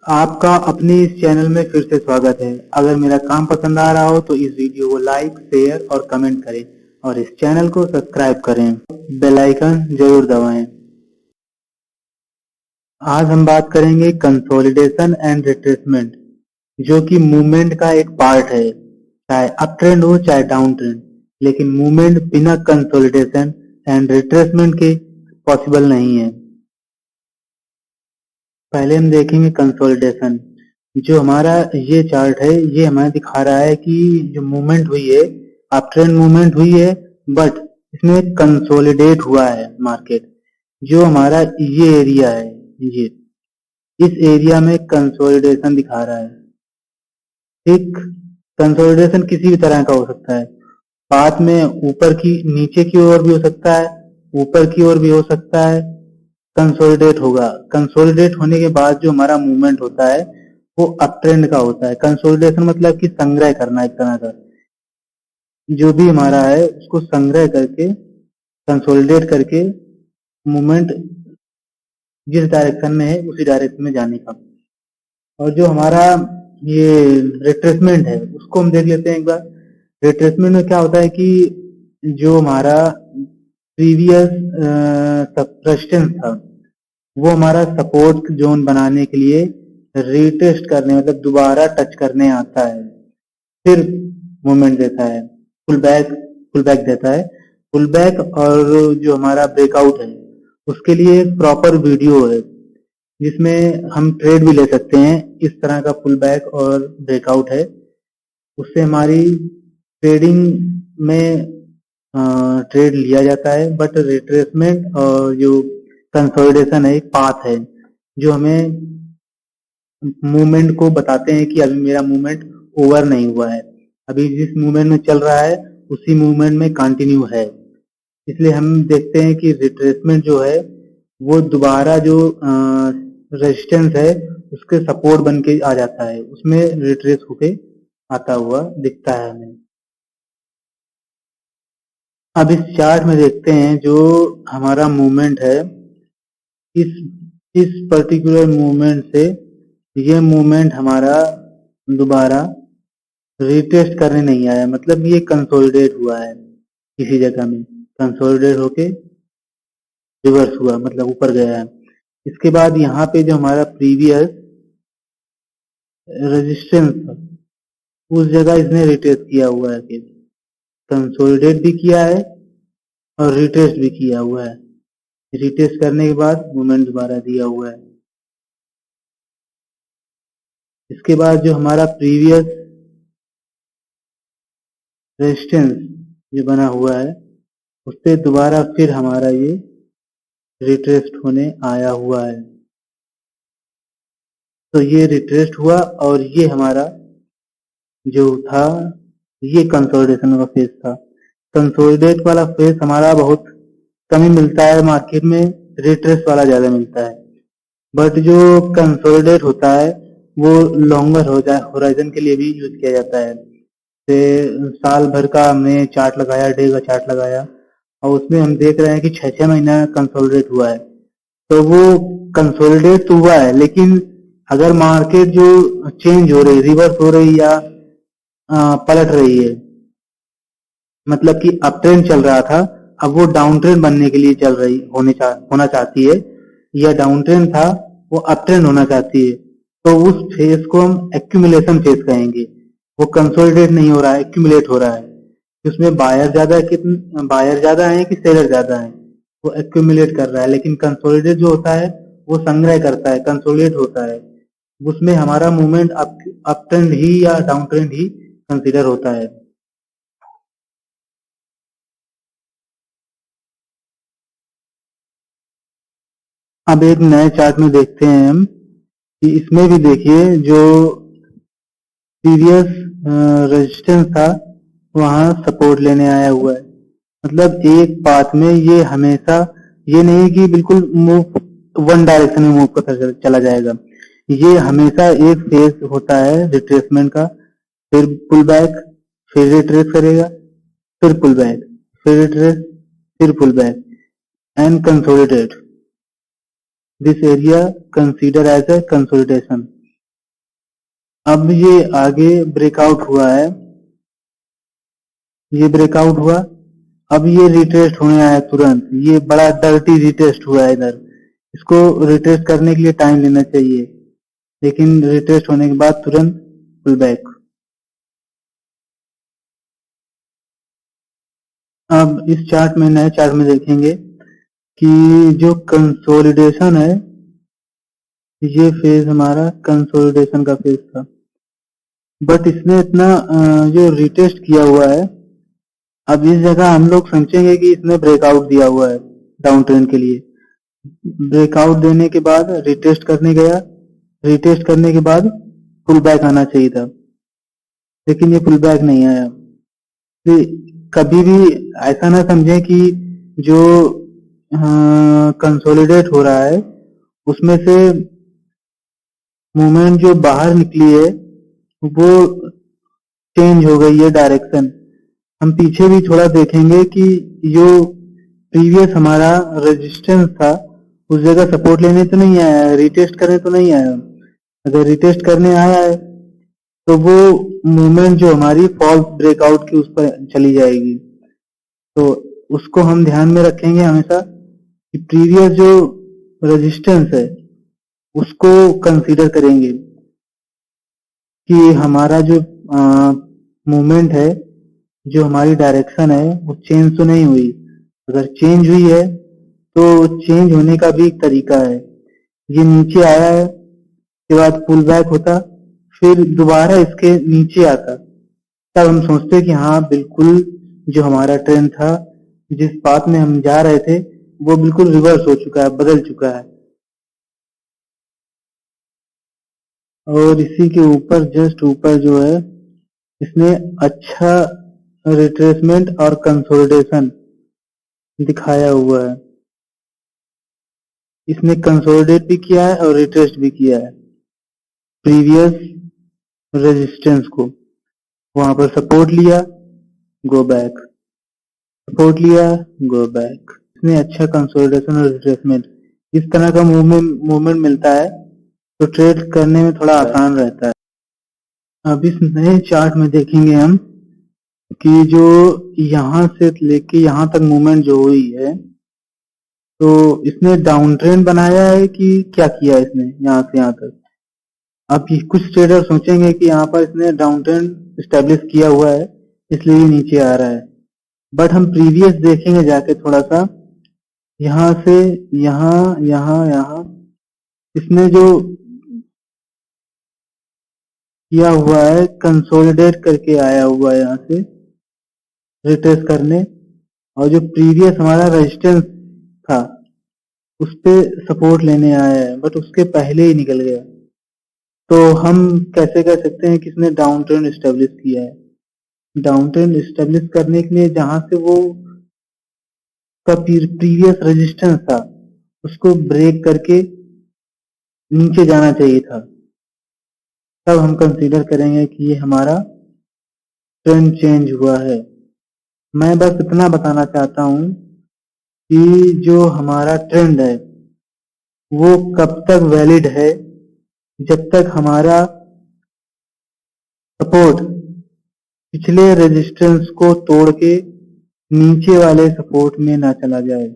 आपका अपने इस चैनल में फिर से स्वागत है। अगर मेरा काम पसंद आ रहा हो तो इस वीडियो को लाइक, शेयर और कमेंट करें और इस चैनल को सब्सक्राइब करें। बेल आइकन जरूर दबाएं। आज हम बात करेंगे कंसोलिडेशन एंड रिट्रेसमेंट, जो कि मूवमेंट का एक पार्ट है, चाहे अप ट्रेंड हो चाहे डाउन ट्रेंड। लेकिन मूवमेंट बिना कंसोलिडेशन एंड रिट्रेसमेंट के पॉसिबल नहीं है। पहले हम देखेंगे कंसोलिडेशन। जो हमारा ये चार्ट है, ये हमें दिखा रहा है कि जो मूवमेंट हुई है, अप ट्रेंड मूवमेंट हुई है, बट इसमें कंसोलिडेट हुआ है मार्केट। जो हमारा ये एरिया है, ये इस एरिया में कंसोलिडेशन दिखा रहा है। ठीक, कंसोलिडेशन किसी भी तरह का हो सकता है। पाथ में ऊपर की नीचे की ओर भी हो सकता है, ऊपर की ओर भी हो सकता है। कंसोलिडेट होगा। कंसोलिडेट होने के बाद जो हमारा मूवमेंट होता है वो अप ट्रेंड का होता है। कंसोलिडेशन मतलब कि संग्रह करना, एक तरह का जो भी हमारा है उसको संग्रह करके, कंसोलिडेट करके मूवमेंट जिस डायरेक्शन में है उसी डायरेक्शन में जाने का। और जो हमारा ये रिट्रेसमेंट है उसको हम देख लेते हैं एक बार। रिट्रेसमेंट में क्या होता है कि जो हमारा प्रीवियस रेजिस्टेंस था वो हमारा सपोर्ट जोन बनाने के लिए रीटेस्ट करने, मतलब दोबारा टच करने आता है, फिर मूवमेंट देता है, पुल बैक देता है। पुल बैक और जो हमारा ब्रेकआउट है उसके लिए एक प्रॉपर वीडियो है जिसमें हम ट्रेड भी ले सकते हैं। इस तरह का पुल बैक और ब्रेकआउट है, उससे हमारी ट्रेडिंग में ट्रेड लिया जाता है। बट रिट्रेसमेंट और जो कंसोलिडेशन है एक पाथ है जो हमें मूवमेंट को बताते हैं कि अभी मेरा मूवमेंट ओवर नहीं हुआ है, अभी जिस मूवमेंट में चल रहा है उसी मूवमेंट में कंटिन्यू है। इसलिए हम देखते हैं कि रिट्रेसमेंट जो है वो दोबारा जो रेजिस्टेंस है उसके सपोर्ट बन के आ जाता है, उसमें रिट्रेस होके आता हुआ दिखता है हमें। अब इस चार्ट में देखते हैं जो हमारा मूवमेंट है, इस पर्टिकुलर मूवमेंट से ये मूवमेंट हमारा दोबारा रीटेस्ट करने नहीं आया, मतलब ये कंसोलिडेट हुआ है किसी जगह में, कंसोलिडेट होके रिवर्स हुआ, मतलब ऊपर गया है। इसके बाद यहाँ पे जो हमारा प्रीवियस रेजिस्टेंस था उस जगह इसने रिटेस्ट किया हुआ है, फिर कंसोलिडेट भी किया है और रिटेस्ट भी किया हुआ है। रिटेस्ट करने के बाद मूवमेंट दोबारा दिया हुआ है। इसके बाद जो हमारा प्रीवियस रेजिस्टेंस जो बना हुआ है उस पर दोबारा फिर हमारा ये रिट्रेस्ट होने आया हुआ है। तो ये रिट्रेस्ट हुआ और ये हमारा जो था ये कंसोलिडेशन का फेज था। कंसोलिडेट वाला फेज हमारा बहुत कम ही मिलता है मार्केट में, रिट्रेस वाला ज्यादा मिलता है। बट जो कंसोलिडेट होता है वो लॉन्गर होराइजन के लिए भी यूज किया जाता है। साल भर का हमने चार्ट लगाया, डे का चार्ट लगाया और उसमें हम देख रहे हैं कि 6-6 महीना कंसोलिडेट हुआ है, तो वो कंसोलिडेट तो हुआ है, लेकिन अगर मार्केट जो चेंज हो रही, रिवर्स हो रही या पलट रही है, मतलब कि अप ट्रेंड चल रहा था अब वो डाउन ट्रेंड बनने के लिए चल रही होना चाहती है, या डाउन ट्रेंड था वो अप ट्रेंड होना चाहती है, तो उस फेज को हम एक्यूमुलेशन फेज कहेंगे। वो कंसोलिडेट नहीं हो रहा है, एक्यूमुलेट हो रहा है। उसमें बायर ज्यादा है कि सेलर ज्यादा है, वो एक्यूमुलेट कर रहा है। लेकिन कंसोलिडेट जो होता है वो संग्रह करता है, कंसोलिडेट होता है, उसमें हमारा मूवमेंट अप ट्रेंड ही या डाउन ट्रेंड ही कंसीडर होता है। अब एक नए चार्ट में देखते हैं हम कि इसमें भी देखिए जो प्रीवियस रेजिस्टेंस था वहां सपोर्ट लेने आया हुआ है। मतलब एक पाथ में ये हमेशा, ये नहीं कि बिल्कुल मूव वन डायरेक्शन में मूव करता चला जाएगा, ये हमेशा एक फेज होता है रिट्रेसमेंट का, फिर पुल बैक, फिर रिट्रेस करेगा, फिर पुल बैक, फिर रिट्रेस, फिर pull back and consolidate. This area consider as a consolidation. अब ये आगे ब्रेकआउट हुआ है, ये ब्रेकआउट हुआ, अब ये रिटेस्ट होने आया तुरंत, ये बड़ा डर्टी रिटेस्ट हुआ है इधर। इसको रिटेस्ट करने के लिए टाइम लेना चाहिए, लेकिन रिटेस्ट होने के बाद तुरंत पुल बैक। अब इस चार्ट में, नए चार्ट में देखेंगे कि जो कंसोलिडेशन है, ये फेज हमारा कंसोलिडेशन का फेज था, बट इसने इतना जो रिटेस्ट किया हुआ है, अब इस जगह हम लोग समझेंगे कि इसने ब्रेकआउट दिया हुआ है डाउन ट्रेंड के लिए। ब्रेकआउट देने के बाद रिटेस्ट करने गया, रिटेस्ट करने के बाद पुल बैक आना चाहिए था, लेकिन ये पुल बैक नहीं आया। तो कभी भी ऐसा ना समझें कि जो कंसोलिडेट हो रहा है उसमें से मूवमेंट जो बाहर निकली है वो चेंज हो गई है डायरेक्शन। हम पीछे भी थोड़ा देखेंगे कि जो प्रीवियस हमारा रेजिस्टेंस था उस जगह सपोर्ट लेने तो नहीं आया है, रिटेस्ट करने तो नहीं आया। अगर रिटेस्ट करने आया है तो वो मूवमेंट जो हमारी फॉल्स ब्रेकआउट की उस पर चली जाएगी। तो उसको हम ध्यान में रखेंगे हमेशा कि प्रीवियस जो रेजिस्टेंस है उसको कंसीडर करेंगे कि हमारा जो मूवमेंट है, जो हमारी डायरेक्शन है वो चेंज तो नहीं हुई। अगर चेंज हुई है तो चेंज होने का भी एक तरीका है। ये नीचे आया है, उसके बाद पुल बैक होता, फिर दोबारा इसके नीचे आता, तब हम सोचते कि हाँ बिल्कुल जो हमारा ट्रेंड था, जिस पाथ में हम जा रहे थे वो बिल्कुल रिवर्स हो चुका है, बदल चुका है। और इसी के ऊपर जस्ट ऊपर जो है इसने अच्छा रिट्रेसमेंट और कंसोलिडेशन दिखाया हुआ है। इसने कंसोलिडेट भी किया है और रिट्रेस भी किया है प्रीवियस रेजिस्टेंस को। वहां पर सपोर्ट लिया, गो बैक, सपोर्ट लिया, गो बैक। इसमें अच्छा कंसोलिडेशन और रिट्रेसमेंट, इस तरह का मूवमेंट मिलता है तो ट्रेड करने में थोड़ा आसान रहता है। अब इस नए चार्ट में देखेंगे हम कि जो यहाँ से लेके यहाँ तक मूवमेंट जो हुई है, तो इसने डाउन ट्रेंड बनाया है कि क्या किया इसने यहाँ से यहाँ तक। अब कुछ ट्रेडर सोचेंगे कि यहाँ पर इसने डाउन ट्रेंड स्टेब्लिश किया हुआ है इसलिए ये नीचे आ रहा है, बट हम प्रीवियस देखेंगे जाके थोड़ा सा, यहाँ से यहाँ यहाँ यहाँ इसने जो किया हुआ है कंसोलिडेट करके आया हुआ है यहाँ से रिट्रेस करने, और जो प्रीवियस हमारा रेजिस्टेंस था उस पे सपोर्ट लेने आया है, बट उसके पहले ही निकल गया। तो हम कैसे कह सकते हैं कि इसने डाउन ट्रेंड स्टेब्लिश किया है। डाउन ट्रेंड स्टेब्लिश करने के लिए जहां से वो का प्रीवियस रेजिस्टेंस था उसको ब्रेक करके नीचे जाना चाहिए था, तब हम कंसीडर करेंगे कि ये हमारा ट्रेंड चेंज हुआ है। मैं बस इतना बताना चाहता हूं कि जो हमारा ट्रेंड है वो कब तक वैलिड है, जब तक हमारा सपोर्ट पिछले रेजिस्टेंस को तोड़ के नीचे वाले सपोर्ट में ना चला जाए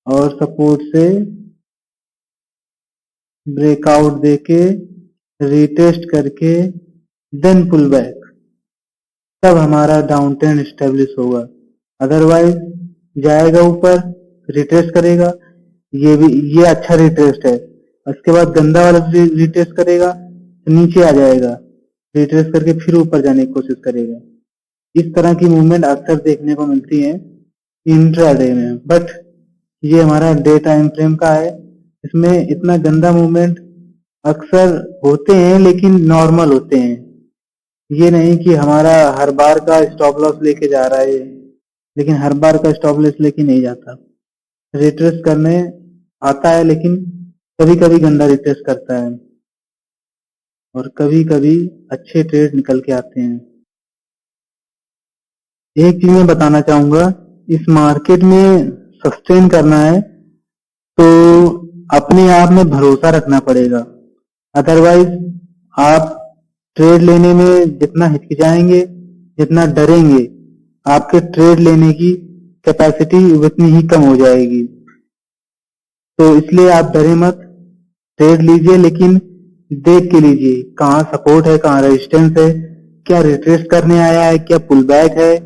और सपोर्ट से ब्रेकआउट देके रिटेस्ट करके देन पुल बैक, तब हमारा डाउन ट्रेंड स्टेब्लिश होगा। अदरवाइज जाएगा ऊपर, रिटेस्ट करेगा, ये अच्छा रिटेस्ट है, उसके बाद गंदा वाला रिटेस्ट करेगा तो नीचे आ जाएगा, रिट्रेस करके फिर ऊपर जाने की कोशिश करेगा। इस तरह की मूवमेंट अक्सर देखने को मिलती है इंट्राडे में, बट ये हमारा डे टाइम फ्रेम का है, इसमें इतना गंदा मूवमेंट अक्सर होते हैं लेकिन नॉर्मल होते हैं। ये नहीं कि हमारा हर बार का स्टॉप लॉस लेके जा रहा है, लेकिन हर बार का स्टॉप लॉस लेके नहीं जाता। रिट्रेस करने आता है लेकिन कभी कभी गंदा रिट्रेस करता है और कभी कभी अच्छे ट्रेड निकल के आते हैं। एक चीज मैं बताना चाहूंगा, इस मार्केट में सस्टेन करना है तो अपने आप में भरोसा रखना पड़ेगा। अदरवाइज आप ट्रेड लेने में जितना हिचकिचाएंगे, जितना डरेंगे, आपके ट्रेड लेने की कैपेसिटी उतनी ही कम हो जाएगी। तो इसलिए आप डरे मत, ट्रेड लीजिए, लेकिन देख के लीजिए कहाँ सपोर्ट है, कहाँ रेजिस्टेंस है, क्या रिट्रेस करने आया है, क्या पुल बैक है,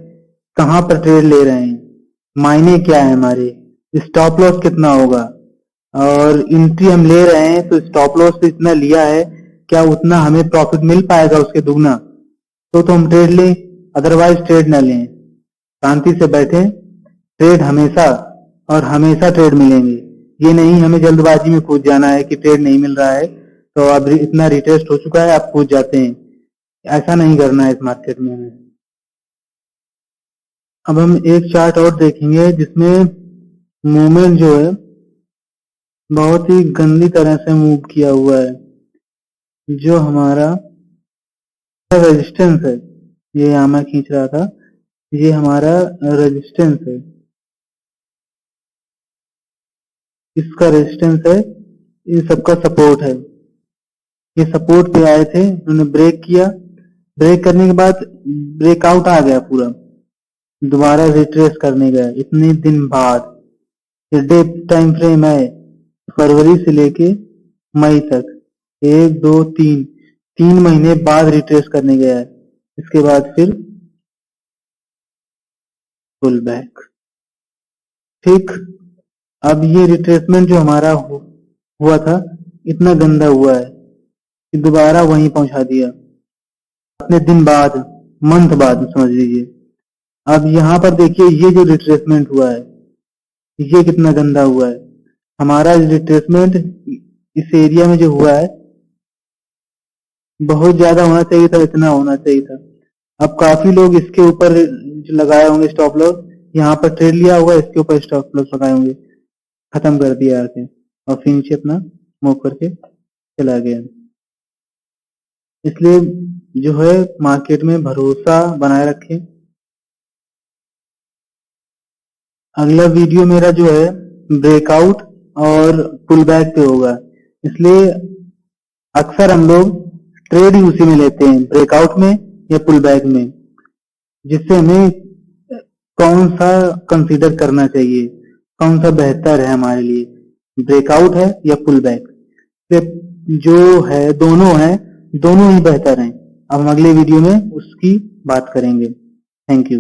कहाँ पर ट्रेड ले रहे हैं, मायने क्या है हमारे, स्टॉप लॉस कितना होगा, और एंट्री हम ले रहे हैं तो स्टॉप लॉस तो इतना लिया है, क्या उतना हमें प्रॉफिट मिल पाएगा उसके दुगना, तो हम ट्रेड लें, अदरवाइज ट्रेड न लें। शांति से बैठे, ट्रेड हमेशा और हमेशा ट्रेड मिलेंगे। ये नहीं हमें जल्दबाजी में कूद जाना है कि ट्रेड नहीं मिल रहा है तो अब इतना रिटेस्ट हो चुका है आप कूद जाते हैं, ऐसा नहीं करना है इस मार्केट में हमें। अब हम एक चार्ट और देखेंगे जिसमें मूवमेंट जो है बहुत ही गंदी तरह से मूव किया हुआ है। जो हमारा रेजिस्टेंस है, ये यहाँ मैं खींच रहा था, ये हमारा रेजिस्टेंस है, इसका रेजिस्टेंस है, इन सबका सपोर्ट है। ये सपोर्ट पे आए थे, उन्होंने ब्रेक किया, ब्रेक करने के बाद ब्रेकआउट आ गया पूरा, दोबारा रिट्रेस करने गया इतने दिन बाद। ये डे टाइम फ्रेम है फरवरी से लेके मई तक, 1 2 3 महीने बाद रिट्रेस करने गया है, इसके बाद फिर पुल बैक। ठीक, अब ये रिट्रेसमेंट जो हमारा हुआ था इतना गंदा हुआ है कि दोबारा वहीं पहुंचा दिया अपने दिन बाद, मंथ बाद समझ लीजिए। अब यहाँ पर देखिए ये जो रिट्रेसमेंट हुआ है ये कितना गंदा हुआ है। हमारा रिट्रेसमेंट इस एरिया में जो हुआ है बहुत ज्यादा होना चाहिए था, इतना होना चाहिए था। अब काफी लोग इसके ऊपर जो लगाए होंगे स्टॉप लॉस, यहाँ पर ट्रेड लिया हुआ है, इसके ऊपर स्टॉप लॉस लगाए होंगे, खत्म कर दिया आके और फिर नीचे अपना मूव करके चला गया। इसलिए जो है मार्केट में भरोसा बनाए रखें। अगला वीडियो मेरा जो है ब्रेकआउट और पुल बैक पे होगा, इसलिए अक्सर हम लोग ट्रेड ही उसी में लेते हैं, ब्रेकआउट में या पुल बैक में, जिससे हमें कौन सा कंसीडर करना चाहिए, कौन सा बेहतर है हमारे लिए, ब्रेकआउट है या पुल बैक। जो है दोनों ही बेहतर हैं। अब हम अगले वीडियो में उसकी बात करेंगे। Thank you.